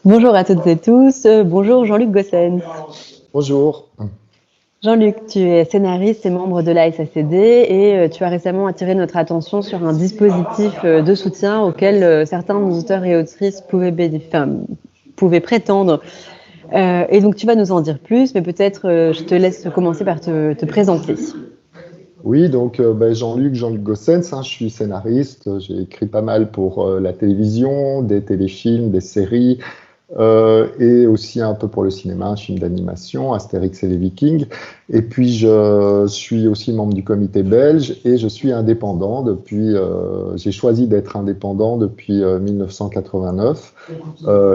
Bonjour à toutes et tous. Bonjour Jean-Luc Gossens. Bonjour. Jean-Luc, tu es scénariste et membre de la SACD et tu as récemment attiré notre attention sur un dispositif de soutien auquel certains auteurs et autrices pouvaient prétendre. Et donc tu vas nous en dire plus, mais peut-être je te laisse commencer par te présenter. Oui, donc Jean-Luc Gossens, je suis scénariste, j'ai écrit pas mal pour la télévision, des téléfilms, des séries, et aussi un peu pour le cinéma, un film d'animation, Astérix et les Vikings. Et puis je suis aussi membre du comité belge et je suis indépendant j'ai choisi d'être indépendant depuis 1989.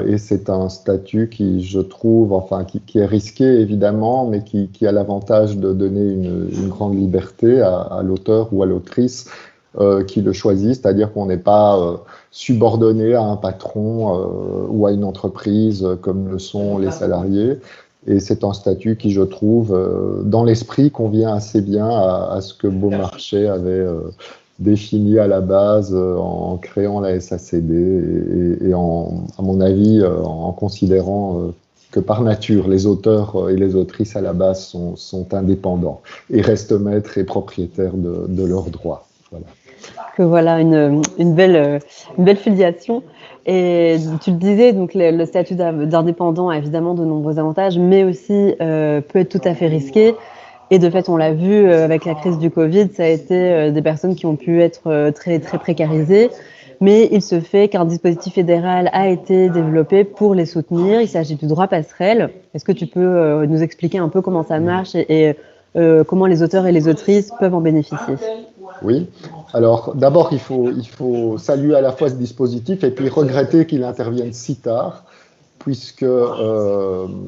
Et c'est un statut qui, je trouve, qui est risqué évidemment, mais qui a l'avantage de donner une grande liberté à l'auteur ou à l'autrice qui le choisit, c'est-à-dire qu'on n'est pas subordonné à un patron ou à une entreprise comme le sont les salariés. Et c'est un statut qui, je trouve, dans l'esprit, convient assez bien à ce que Beaumarchais avait défini à la base en créant la SACD à mon avis, en considérant que par nature, les auteurs et les autrices à la base sont indépendants et restent maîtres et propriétaires de leurs droits. Voilà. Que voilà une belle filiation. Et tu le disais, donc le statut d'indépendant a évidemment de nombreux avantages, mais aussi peut être tout à fait risqué. Et de fait, on l'a vu avec la crise du Covid, ça a été des personnes qui ont pu être très, très précarisées. Mais il se fait qu'un dispositif fédéral a été développé pour les soutenir. Il s'agit du droit passerelle. Est-ce que tu peux nous expliquer un peu comment ça marche et comment les auteurs et les autrices peuvent en bénéficier? Oui. Alors, d'abord, il faut saluer à la fois ce dispositif et puis regretter qu'il intervienne si tard, puisque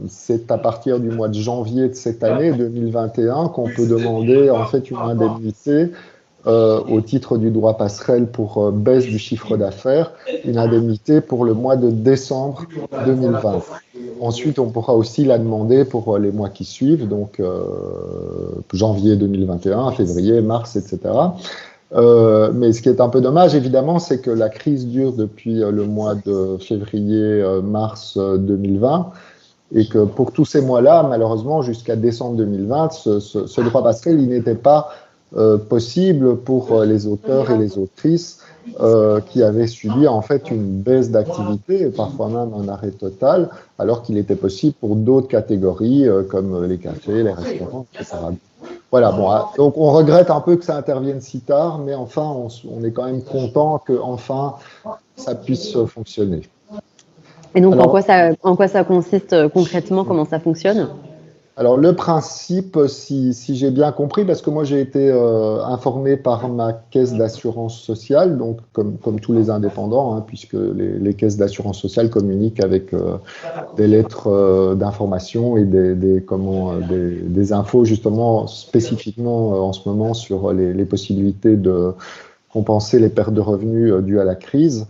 c'est à partir du mois de janvier de cette année 2021 qu'on peut demander en fait une indemnité au titre du droit passerelle pour baisse du chiffre d'affaires, une indemnité pour le mois de décembre 2020. Ensuite, on pourra aussi la demander pour les mois qui suivent, donc janvier 2021, février, mars, etc. Mais ce qui est un peu dommage, évidemment, c'est que la crise dure depuis le mois de février-mars 2020 et que pour tous ces mois-là, malheureusement, jusqu'à décembre 2020, ce droit passerelle, il n'était pas possible pour les auteurs et les autrices qui avaient subi en fait une baisse d'activité, et parfois même un arrêt total, alors qu'il était possible pour d'autres catégories comme les cafés, les restaurants, etc. Voilà, bon, donc on regrette un peu que ça intervienne si tard, mais enfin, on est quand même content que enfin ça puisse fonctionner. Et donc, Alors, en quoi ça consiste concrètement? Comment ça fonctionne? Alors le principe, si j'ai bien compris, parce que moi j'ai été informé par ma caisse d'assurance sociale, donc comme tous les indépendants, puisque les caisses d'assurance sociale communiquent avec des lettres d'information et des infos justement spécifiquement en ce moment sur les possibilités de compenser les pertes de revenus dues à la crise.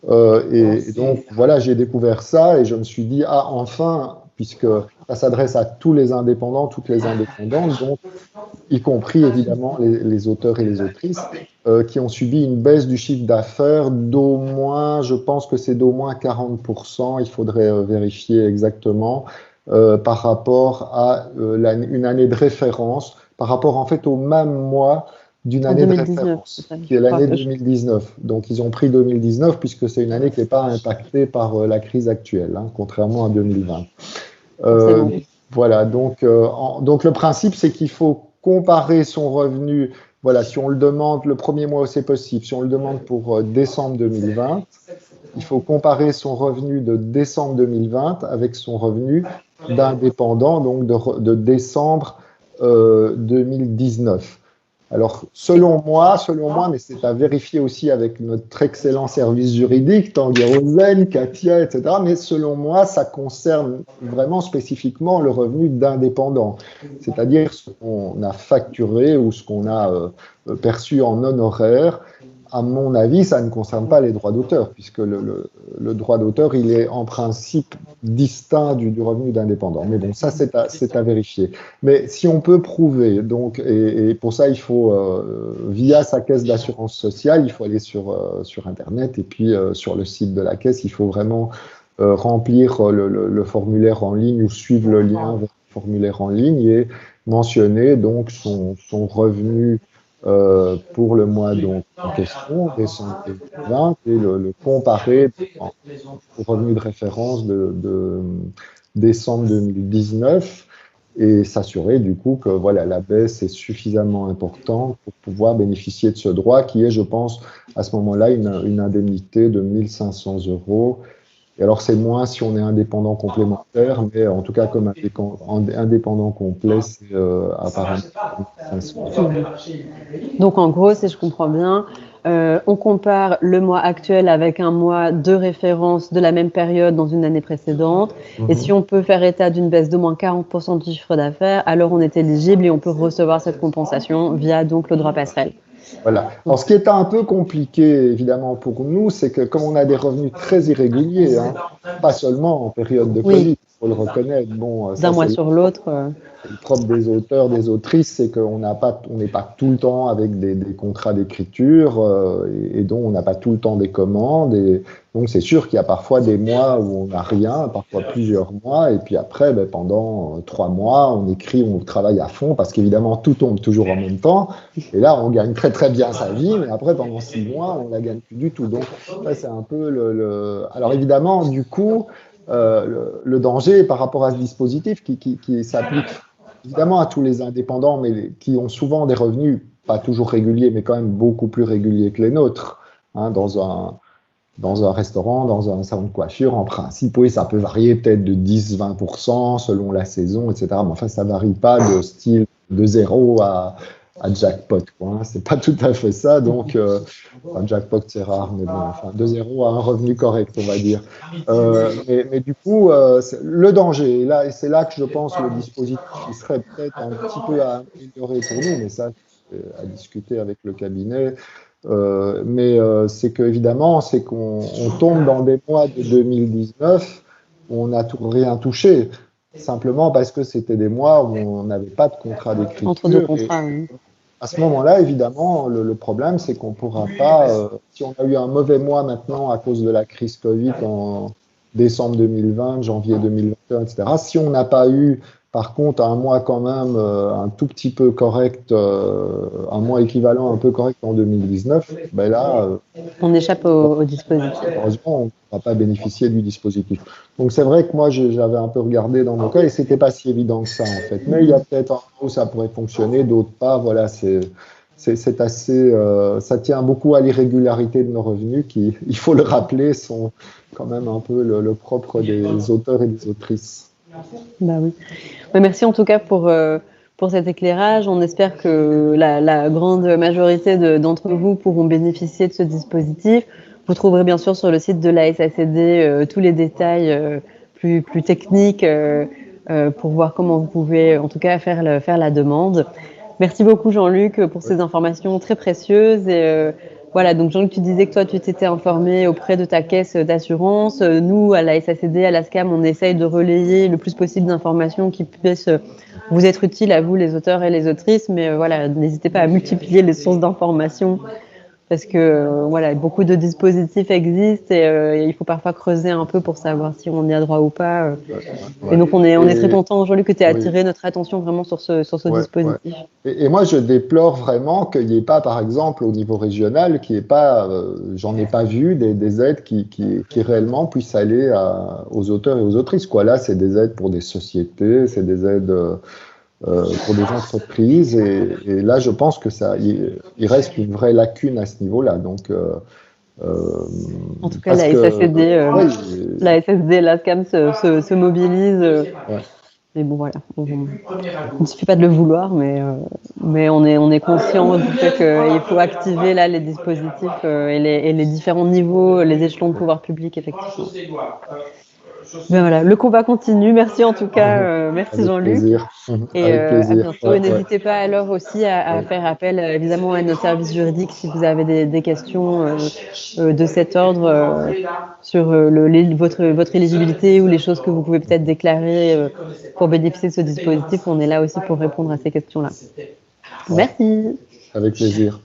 Et donc voilà, j'ai découvert ça et je me suis dit, ah enfin, puisque ça s'adresse à tous les indépendants, toutes les indépendantes, donc y compris évidemment les auteurs et les autrices, qui ont subi une baisse du chiffre d'affaires d'au moins, je pense que c'est d'au moins 40%, il faudrait vérifier exactement, par rapport à une année de référence, par rapport en fait au même mois d'une En année de 2019, référence, c'est ça, qui est je crois l'année que 2019. Donc ils ont pris 2019 puisque c'est une année qui n'est pas impactée par la crise actuelle, contrairement à 2020. Euh, forcément. voilà, donc le principe, c'est qu'il faut comparer son revenu. Voilà, si on le demande le premier mois où c'est possible, si on le demande pour décembre 2020, il faut comparer son revenu de décembre 2020 avec son revenu d'indépendant, donc de décembre 2019. Alors, selon moi, mais c'est à vérifier aussi avec notre excellent service juridique, Tanguy Rosen, Katia, etc. Mais selon moi, ça concerne vraiment spécifiquement le revenu d'indépendant, c'est-à-dire ce qu'on a facturé ou ce qu'on a perçu en honoraire. À mon avis, ça ne concerne pas les droits d'auteur, puisque le droit d'auteur, il est en principe distinct du revenu d'indépendant. Mais bon, ça, c'est à vérifier. Mais si on peut prouver, donc, et pour ça, il faut, via sa caisse d'assurance sociale, il faut aller sur Internet et puis sur le site de la caisse, il faut vraiment remplir le formulaire en ligne ou suivre le lien vers le formulaire en ligne et mentionner donc son revenu pour le mois donc, en question, décembre 2020, et le comparer au revenu de référence de décembre 2019 et s'assurer du coup que voilà, la baisse est suffisamment importante pour pouvoir bénéficier de ce droit qui est, je pense, à ce moment-là, une indemnité de 1 500 €. Et alors, c'est moins si on est indépendant complémentaire, mais en tout cas, comme indépendant complet, c'est apparemment 500 €. Donc, en gros, si je comprends bien, on compare le mois actuel avec un mois de référence de la même période dans une année précédente. Et si on peut faire état d'une baisse d'au moins 40% du chiffre d'affaires, alors on est éligible et on peut recevoir cette compensation via donc le droit passerelle. Voilà. Alors, ce qui est un peu compliqué, évidemment, pour nous, c'est que comme on a des revenus très irréguliers, hein, pas seulement en période de Covid, il faut le reconnaître. Bon, d'un mois sur l'autre. Le propre des auteurs, des autrices, c'est qu'on n'est pas tout le temps avec des contrats d'écriture et dont on n'a pas tout le temps des commandes. Et donc, c'est sûr qu'il y a parfois des mois où on n'a rien, parfois plusieurs mois. Et puis après, pendant 3 mois, on écrit, on travaille à fond parce qu'évidemment, tout tombe toujours en même temps. Et là, on gagne très, très bien sa vie. Mais après, pendant 6 mois, on ne la gagne plus du tout. Donc, ça, c'est un peu Alors, évidemment, du coup, le danger par rapport à ce dispositif qui s'applique évidemment à tous les indépendants, mais qui ont souvent des revenus, pas toujours réguliers, mais quand même beaucoup plus réguliers que les nôtres, hein, dans un restaurant, dans un salon de coiffure, en principe, oui, ça peut varier peut-être de 10-20% selon la saison, etc. Mais enfin, ça ne varie pas de style de 0 à jackpot, quoi, hein. C'est pas tout à fait ça, donc jackpot c'est rare, mais bon, enfin, de 0 à un revenu correct, on va dire. Mais du coup, le danger, et c'est là que je pense le dispositif qui serait peut-être un petit peu à améliorer pour nous, mais ça, à discuter avec le cabinet. C'est qu'évidemment, c'est qu'on tombe dans des mois de 2019 où on n'a rien touché, simplement parce que c'était des mois où on n'avait pas de contrat d'écriture. Entre deux contrats, oui. À ce moment-là, évidemment, le problème, c'est qu'on ne pourra pas, si on a eu un mauvais mois maintenant à cause de la crise Covid en décembre 2020, janvier 2021, etc., si on n'a pas eu, par contre, un mois quand même un tout petit peu correct, un mois équivalent un peu correct en 2019, là, on échappe au dispositif. Heureusement, on ne pourra pas bénéficier du dispositif. Donc c'est vrai que moi, j'avais un peu regardé dans mon cas et c'était pas si évident que ça en fait. Mais il y a peut-être un où ça pourrait fonctionner, d'autres pas. Voilà, c'est assez. Ça tient beaucoup à l'irrégularité de nos revenus qui, il faut le rappeler, sont quand même un peu le propre des auteurs et des autrices. Bah oui. Merci en tout cas pour cet éclairage. On espère que la grande majorité d'entre vous pourront bénéficier de ce dispositif. Vous trouverez bien sûr sur le site de la SACD tous les détails plus techniques pour voir comment vous pouvez en tout cas faire la demande. Merci beaucoup Jean-Luc pour ces informations très précieuses. Et voilà, donc Jean-Luc, tu disais que toi tu t'étais informé auprès de ta caisse d'assurance. Nous, à la SACD, à la SCAM, on essaye de relayer le plus possible d'informations qui puissent vous être utiles à vous, les auteurs et les autrices. Mais voilà, n'hésitez pas à multiplier les sources d'informations parce que voilà, beaucoup de dispositifs existent et il faut parfois creuser un peu pour savoir si on y a droit ou pas. Et donc on est très content aujourd'hui que tu aies attiré notre attention vraiment sur ce dispositif. Et moi je déplore vraiment qu'il n'y ait pas, par exemple, au niveau régional, qu'il n'y ait pas, j'en ai pas vu des aides qui réellement puissent aller aux auteurs et aux autrices, quoi. Là, c'est des aides pour des sociétés, c'est des aides pour des entreprises et là je pense que il reste une vraie lacune à ce niveau-là. Donc en tout cas la SACD, la SSD, la SCAM se mobilise. Mais bon voilà, il ne suffit pas de le vouloir, mais on est conscient du fait qu'il faut activer là les dispositifs et les différents niveaux, les échelons de pouvoir public effectivement. Ben voilà, le combat continue. Merci en tout cas, merci Jean-Luc. Et à bientôt. Et n'hésitez pas alors aussi à faire appel évidemment à notre service juridique si vous avez des questions de cet ordre sur votre éligibilité ou les choses que vous pouvez peut-être déclarer pour bénéficier de ce dispositif. On est là aussi pour répondre à ces questions-là. Merci. Avec plaisir.